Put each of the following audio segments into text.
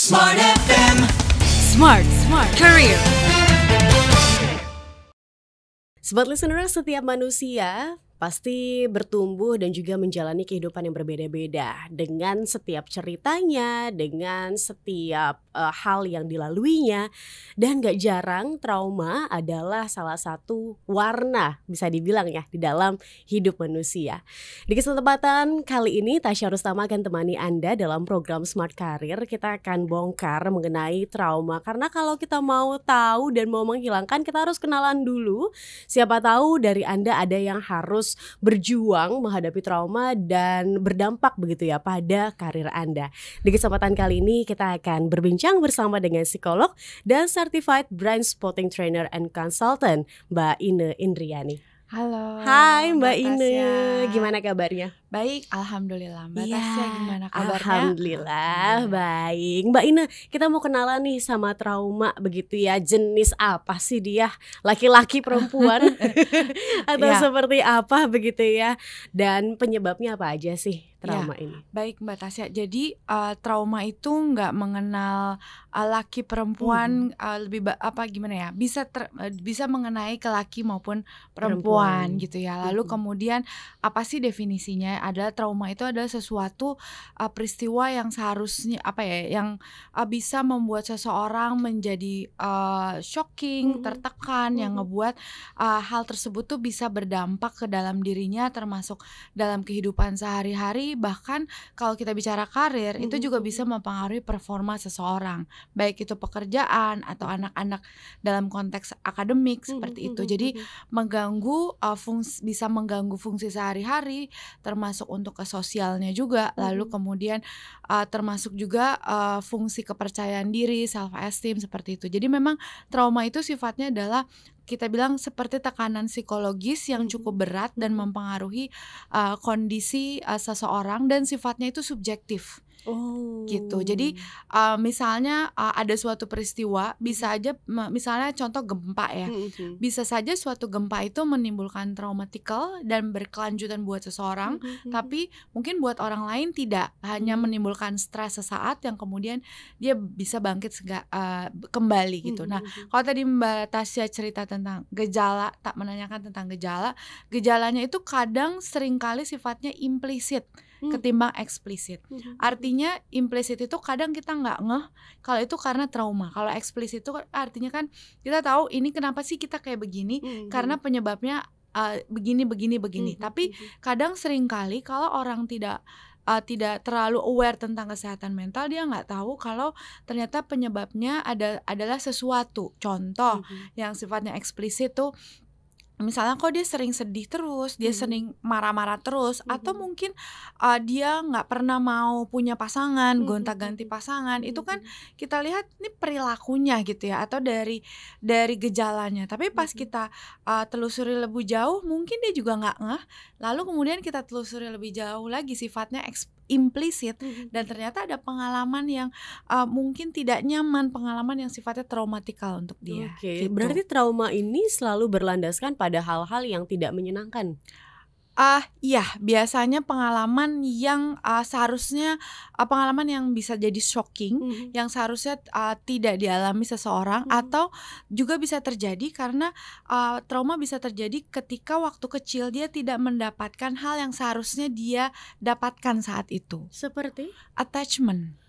Smart FM. Smart Career. Sobat listener, setiap manusia pasti bertumbuh dan juga menjalani kehidupan yang berbeda-beda dengan setiap ceritanya, dengan setiap hal yang dilaluinya. Dan gak jarang trauma adalah salah satu warna, bisa dibilang ya, di dalam hidup manusia. Di kesempatan kali ini Tasya Rustama akan temani Anda dalam program Smart Career. Kita akan bongkar mengenai trauma, karena kalau kita mau tahu dan mau menghilangkan, kita harus kenalan dulu. Siapa tahu dari Anda ada yang harus berjuang menghadapi trauma dan berdampak begitu ya pada karir Anda. Di kesempatan kali ini kita akan berbincang bersama dengan psikolog dan Certified Brain Spotting Trainer and Consultant, Mbak Ine Indriani. Halo. Hai Mbak Ine, Tasya. gimana kabarnya? Baik, alhamdulillah. Mbak Ya, Tasya gimana kabarnya? Alhamdulillah baik. Mbak Ine, kita mau kenalan nih sama trauma begitu ya. Jenis apa sih dia? Laki-laki, perempuan? Atau Ya. seperti apa begitu ya? Dan penyebabnya apa aja sih trauma ini? Baik Mbak Tasya, jadi trauma itu nggak mengenal laki perempuan, gimana ya? Bisa mengenai ke laki maupun perempuan gitu ya. Lalu kemudian apa sih definisinya? Adalah trauma itu adalah sesuatu peristiwa yang seharusnya yang bisa membuat seseorang menjadi shocking, tertekan, yang ngebuat hal tersebut tuh bisa berdampak ke dalam dirinya, termasuk dalam kehidupan sehari-hari. Bahkan kalau kita bicara karir, itu juga bisa mempengaruhi performa seseorang, baik itu pekerjaan atau anak-anak dalam konteks akademik seperti itu. Jadi bisa mengganggu fungsi sehari-hari, termasuk untuk ke sosialnya juga. Lalu kemudian termasuk juga fungsi kepercayaan diri, self esteem seperti itu. Jadi memang trauma itu sifatnya adalah kita bilang seperti tekanan psikologis yang cukup berat dan mempengaruhi kondisi seseorang, dan sifatnya itu subjektif. Gitu. Jadi misalnya ada suatu peristiwa, bisa aja misalnya contoh gempa ya. Bisa saja suatu gempa itu menimbulkan traumatikal dan berkelanjutan buat seseorang, tapi mungkin buat orang lain tidak, hanya menimbulkan stres sesaat yang kemudian dia bisa bangkit kembali gitu. Nah, kalau tadi Mbak Tasya cerita tentang gejala, tak menanyakan tentang gejalanya itu kadang seringkali sifatnya implisit ketimbang eksplisit. Artinya implisit itu kadang kita nggak ngeh kalau itu karena trauma. Kalau eksplisit itu artinya kan kita tahu ini kenapa sih kita kayak begini, karena penyebabnya begini. Tapi kadang seringkali kalau orang tidak terlalu aware tentang kesehatan mental, dia nggak tahu kalau ternyata penyebabnya adalah sesuatu. Contoh yang sifatnya eksplisit tuh, misalnya kok dia sering sedih terus, dia sering marah-marah terus, atau mungkin dia nggak pernah mau punya pasangan, gonta-ganti pasangan. Itu kan kita lihat ini perilakunya gitu ya, atau dari gejalanya. Tapi pas kita telusuri lebih jauh, mungkin dia juga nggak ngeh. Lalu kemudian kita telusuri lebih jauh lagi, sifatnya implisit, dan ternyata ada pengalaman yang mungkin tidak nyaman, pengalaman yang sifatnya traumatikal untuk dia. Oke, gitu. berarti trauma ini selalu berlandaskan pada hal-hal yang tidak menyenangkan. Iya, biasanya pengalaman yang seharusnya pengalaman yang bisa jadi shocking, yang seharusnya tidak dialami seseorang, atau juga bisa terjadi karena trauma bisa terjadi ketika waktu kecil dia tidak mendapatkan hal yang seharusnya dia dapatkan saat itu. Seperti? Attachment.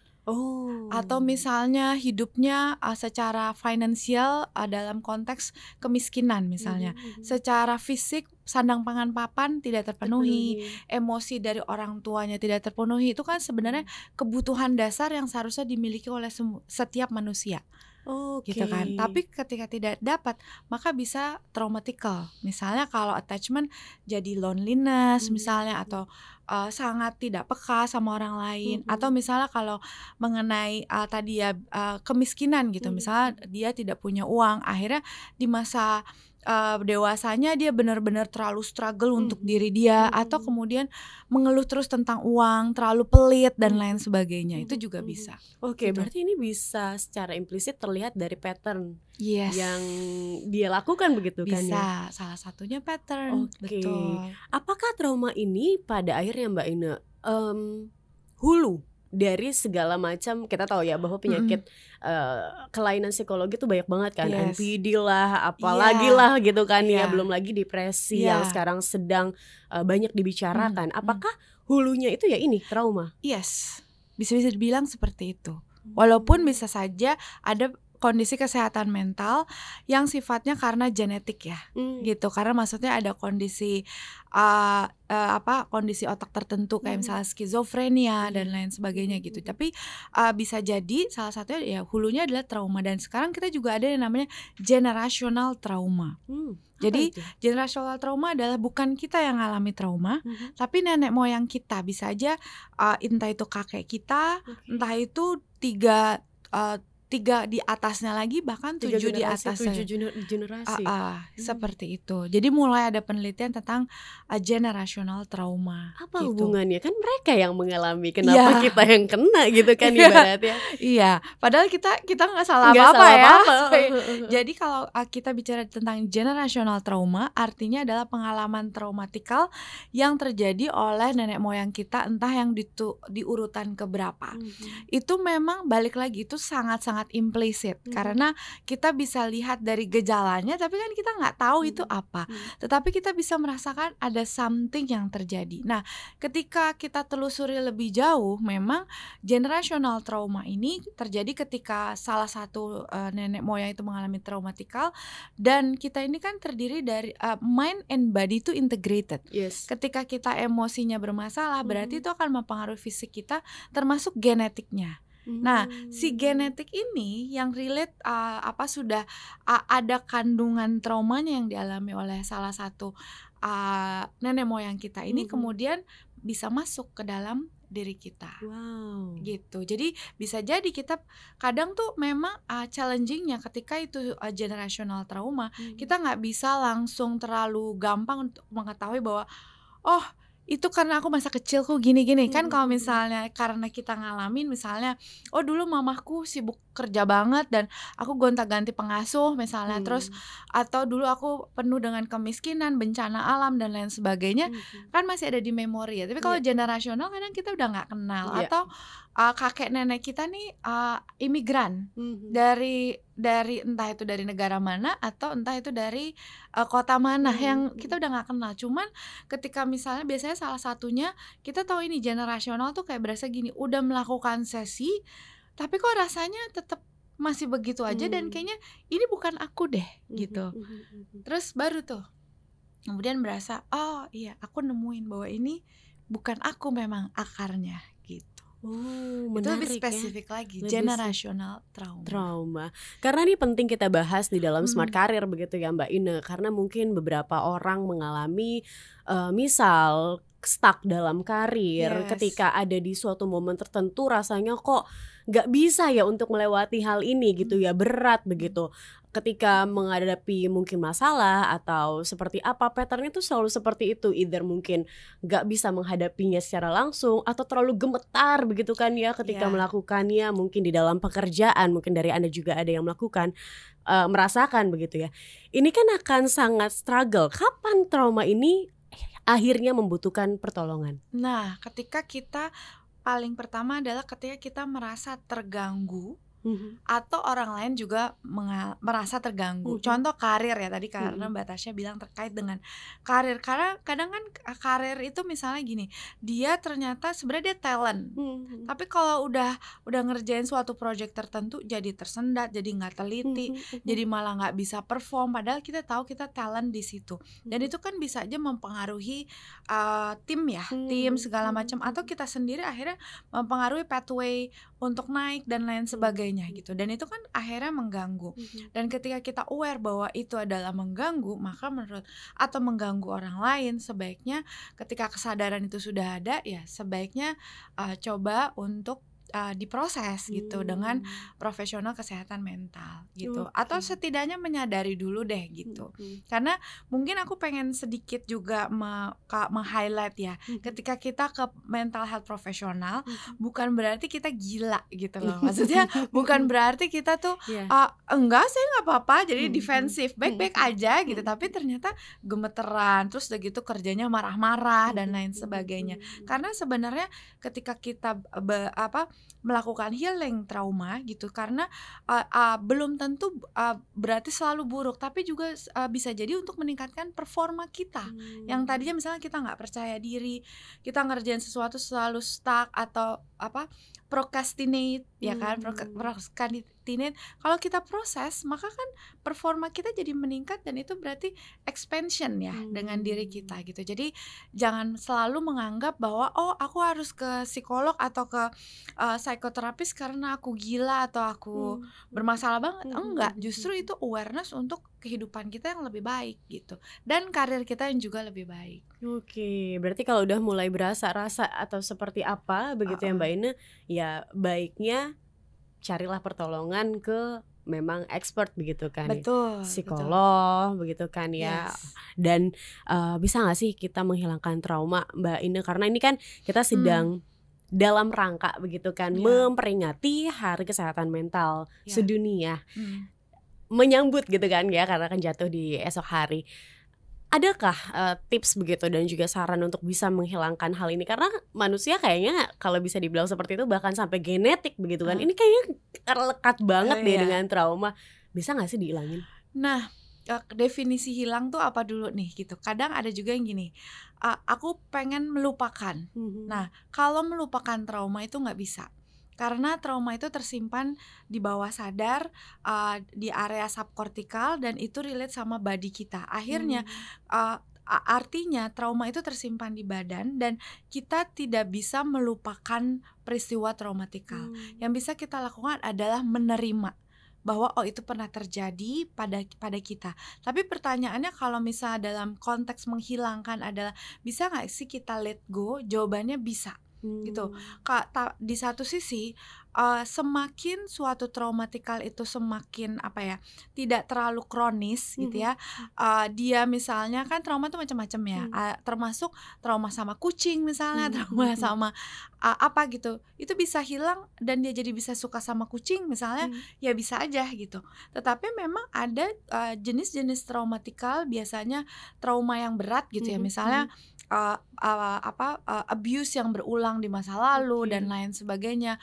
Atau misalnya hidupnya secara finansial dalam konteks kemiskinan misalnya, secara fisik sandang pangan papan tidak terpenuhi, emosi dari orang tuanya tidak terpenuhi. Itu kan sebenarnya kebutuhan dasar yang seharusnya dimiliki oleh setiap manusia. Gitu kan. Tapi ketika tidak dapat, maka bisa traumatikal. Misalnya kalau attachment jadi loneliness misalnya, atau sangat tidak peka sama orang lain, atau misalnya kalau mengenai tadi ya kemiskinan gitu, misalnya dia tidak punya uang, akhirnya di masa dewasanya dia benar-benar terlalu struggle untuk diri dia, atau kemudian mengeluh terus tentang uang, terlalu pelit dan lain sebagainya. Itu juga bisa. Oke, Gitu. berarti ini bisa secara implisit terlihat dari pattern Yes. yang dia lakukan begitu kan ya? Bisa, salah satunya pattern. Oke. Betul. Apakah trauma ini pada akhirnya Mbak Ine hulu dari segala macam, kita tahu ya bahwa penyakit kelainan psikologi tuh banyak banget kan, Yes. NPD lah, apalagi Iya. lah gitu kan ya, Iya. belum lagi depresi Iya. yang sekarang sedang banyak dibicarakan. Apakah hulunya itu ya ini trauma? Yes, bisa dibilang seperti itu. Walaupun bisa saja ada kondisi kesehatan mental yang sifatnya karena genetik ya, gitu. Karena maksudnya ada kondisi kondisi otak tertentu kayak misalnya skizofrenia dan lain sebagainya gitu. Tapi bisa jadi salah satunya ya hulunya adalah trauma, dan sekarang kita juga ada yang namanya generational trauma. Jadi generational trauma adalah bukan kita yang alami trauma, tapi nenek moyang kita. Bisa aja entah itu kakek kita, entah itu tiga di atasnya lagi, bahkan 7 di atasnya. 7 generasi. Seperti itu. Jadi mulai ada penelitian tentang generational trauma. Apa gitu. hubungannya? Kan mereka yang mengalami, kenapa kita yang kena gitu kan ibaratnya. Iya, padahal kita nggak salah Nggak apa-apa salah ya. apa-apa. Jadi kalau kita bicara tentang generational trauma, artinya adalah pengalaman traumatikal yang terjadi oleh nenek moyang kita, entah yang di urutan keberapa. Itu memang balik lagi itu sangat-sangat implisit, karena kita bisa lihat dari gejalanya, tapi kan kita nggak tahu itu apa. Tetapi kita bisa merasakan ada something yang terjadi. Nah, ketika kita telusuri lebih jauh, memang generational trauma ini terjadi ketika salah satu nenek moyang itu mengalami traumatikal, dan kita ini kan terdiri dari mind and body itu integrated. Yes. Ketika kita emosinya bermasalah, berarti itu akan mempengaruhi fisik kita, termasuk genetiknya. Nah, si genetik ini yang relate sudah ada kandungan traumanya yang dialami oleh salah satu nenek moyang kita ini, kemudian bisa masuk ke dalam diri kita. Wow. Gitu. Jadi bisa jadi kita kadang tuh memang challengingnya ketika itu generational trauma, kita nggak bisa langsung terlalu gampang untuk mengetahui bahwa oh itu karena aku masa kecilku gini-gini. Kan kalau misalnya karena kita ngalamin misalnya, oh dulu mamahku sibuk kerja banget dan aku gonta-ganti pengasuh misalnya, terus atau dulu aku penuh dengan kemiskinan, bencana alam dan lain sebagainya, kan masih ada di memori ya. Tapi kalau generasional kadang kita udah nggak kenal, atau kakek nenek kita nih imigran dari entah itu dari negara mana atau entah itu dari kota mana yang kita udah nggak kenal. Cuman ketika misalnya biasanya salah satunya kita tahu ini generasional tuh kayak berasa gini, udah melakukan sesi tapi kok rasanya tetap masih begitu aja dan kayaknya ini bukan aku deh gitu. Terus baru tuh kemudian berasa oh iya aku nemuin bahwa ini bukan aku memang akarnya gitu. Itu lebih spesifik lagi, generational trauma. Karena ini penting kita bahas di dalam Smart Career begitu ya Mbak Ine. Karena mungkin beberapa orang mengalami misal stuck dalam karir, ketika ada di suatu momen tertentu rasanya kok gak bisa ya untuk melewati hal ini gitu ya, berat begitu. Ketika menghadapi mungkin masalah atau seperti apa, patternnya tuh selalu seperti itu. Either mungkin gak bisa menghadapinya secara langsung atau terlalu gemetar begitu kan ya ketika melakukannya. Mungkin di dalam pekerjaan, mungkin dari Anda juga ada yang melakukan, merasakan begitu ya. Ini kan akan sangat struggle. Kapan trauma ini akhirnya membutuhkan pertolongan? Nah, ketika kita paling pertama adalah ketika kita merasa terganggu atau orang lain juga merasa terganggu. Contoh karir ya tadi, karena Mbak Tasya bilang terkait dengan karir. Karena kadang kan karir itu misalnya gini, dia ternyata sebenarnya dia talent, tapi kalau udah ngerjain suatu project tertentu jadi tersendat, jadi nggak teliti, jadi malah nggak bisa perform. Padahal kita tahu kita talent di situ, dan itu kan bisa aja mempengaruhi tim segala macam, atau kita sendiri akhirnya mempengaruhi pathway untuk naik dan lain sebagainya gitu. Dan itu kan akhirnya mengganggu. Dan ketika kita aware bahwa itu adalah mengganggu, maka atau mengganggu orang lain, sebaiknya ketika kesadaran itu sudah ada ya sebaiknya coba untuk diproses gitu dengan profesional kesehatan mental gitu, Oke. atau setidaknya menyadari dulu deh gitu. Karena mungkin aku pengen sedikit juga meng-highlight ya, ketika kita ke mental health profesional bukan berarti kita gila gitu loh. Maksudnya bukan berarti kita tuh Iya. enggak, saya nggak apa-apa, jadi defensif, baik-baik aja gitu, tapi ternyata gemeteran, terus udah gitu kerjanya marah-marah dan lain sebagainya. Karena sebenarnya ketika kita melakukan healing trauma gitu, karena belum tentu berarti selalu buruk, tapi juga bisa jadi untuk meningkatkan performa kita. Yang tadinya misalnya kita nggak percaya diri, kita ngerjain sesuatu selalu stuck atau procrastinate, ya kan, procrastinate. Kalau kita proses, maka kan performa kita jadi meningkat, dan itu berarti expansion ya dengan diri kita gitu. Jadi jangan selalu menganggap bahwa aku harus ke psikolog atau ke psikoterapis karena aku gila atau aku bermasalah banget. Enggak, justru itu awareness untuk kehidupan kita yang lebih baik gitu, dan karir kita yang juga lebih baik. Oke, berarti kalau udah mulai berasa rasa atau seperti apa begitu ya Mbak Ina, ya baiknya carilah pertolongan ke memang expert begitu kan, Betul, psikolog begitu kan ya. Yes. Dan bisa nggak sih kita menghilangkan trauma Mbak Ina, karena ini kan kita sedang dalam rangka begitu kan, memperingati Hari Kesehatan Mental Sedunia, menyambut gitu kan ya, karena kan jatuh di esok hari. Adakah tips begitu dan juga saran untuk bisa menghilangkan hal ini? Karena manusia kayaknya kalau bisa dibilang seperti itu bahkan sampai genetik begitu kan. Ini kayaknya lekat banget deh dengan trauma. Bisa gak sih dihilangin? Nah, definisi hilang tuh apa dulu nih gitu. Kadang ada juga yang gini, aku pengen melupakan. Nah, kalau melupakan trauma itu gak bisa. Karena trauma itu tersimpan di bawah sadar, di area subkortikal, dan itu relate sama body kita. Akhirnya artinya trauma itu tersimpan di badan, dan kita tidak bisa melupakan peristiwa traumatikal. Yang bisa kita lakukan adalah menerima bahwa itu pernah terjadi pada kita. Tapi pertanyaannya kalau misalnya dalam konteks menghilangkan adalah bisa nggak sih kita let go? Jawabannya bisa. Gitu. Di satu sisi semakin suatu traumatikal itu semakin tidak terlalu kronis gitu ya. Dia misalnya kan trauma itu macam-macam ya, termasuk trauma sama kucing misalnya, trauma sama gitu, itu bisa hilang dan dia jadi bisa suka sama kucing misalnya, ya bisa aja gitu. Tetapi memang ada jenis-jenis traumatikal, biasanya trauma yang berat gitu ya, misalnya abuse yang berulang di masa lalu dan lain sebagainya,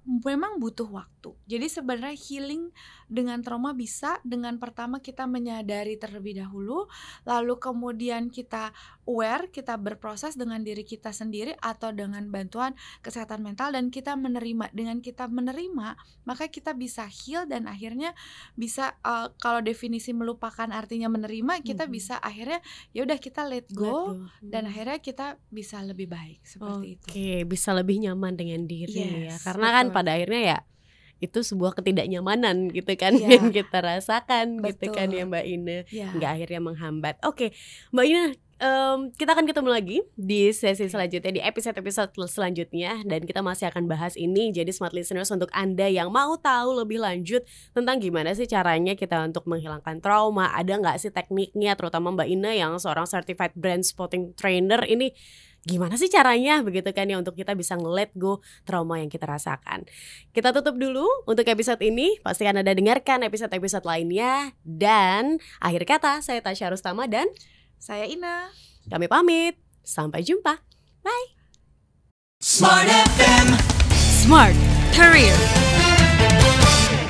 memang butuh waktu. Jadi sebenarnya healing dengan trauma bisa dengan pertama kita menyadari terlebih dahulu, lalu kemudian kita aware, kita berproses dengan diri kita sendiri atau dengan bantuan kesehatan mental, dan kita menerima. Dengan kita menerima, maka kita bisa heal, dan akhirnya bisa kalau definisi melupakan artinya menerima, kita bisa akhirnya ya udah kita let go. Dan akhirnya kita bisa lebih baik seperti itu. Oke, bisa lebih nyaman dengan diri ya. Yes, Karena kan betul. pada akhirnya ya itu sebuah ketidaknyamanan gitu kan yang kita rasakan gitu kan ya Mbak Ina. Nggak akhirnya menghambat. Oke, Mbak Ina, kita akan ketemu lagi di sesi selanjutnya, di episode-episode selanjutnya, dan kita masih akan bahas ini. Jadi smart listeners, untuk Anda yang mau tahu lebih lanjut tentang gimana sih caranya kita untuk menghilangkan trauma, ada nggak sih tekniknya, terutama Mbak Ina yang seorang certified brand spotting trainer ini, gimana sih caranya begitu kan ya untuk kita bisa nge-let go trauma yang kita rasakan. Kita tutup dulu untuk episode ini. Pastikan Anda dengarkan episode-episode lainnya. Dan akhir kata, saya Tasya Rustama dan saya Ina. Kami pamit. Sampai jumpa. Bye. Smart FM. Smart Career.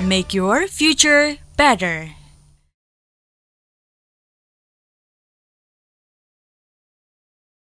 Make your future better.